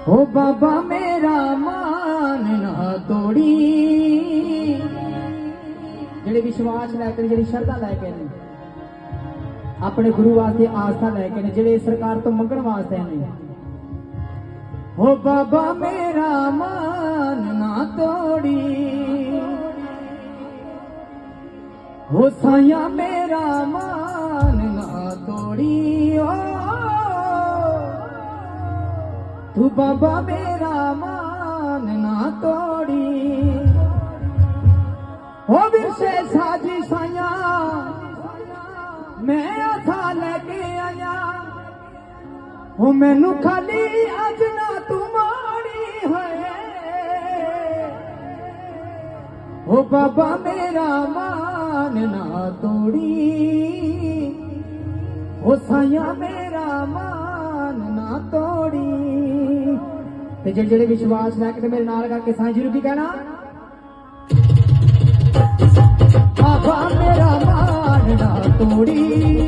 ओ बाबा मेरा मान ना तोड़ी जेड़े विश्वास लैके जेड़ी श्रद्धा लैके ने अपने गुरु वास्ते आस्था लैके ने जेड़े सरकार तो मंगण वास्ते ने ओ बाबा मेरा मान ना तोड़ी ओ साया मेरा मान ना तोड़ी ओ तू बाबा मेरा मान ना तोड़ी ओ विरसे साजी साया मैं आथा लेके आया ओ मैनू खाली अज ना तू माड़ी है ओ बाबा मेरा मान ना तोड़ी ओ साया मेरा मान ना तोड़ी ते जेड़े विश्वास लैके मेरे नाल गा के साईं जी नूं की कहना बाबा मेरा मान ना तोड़ी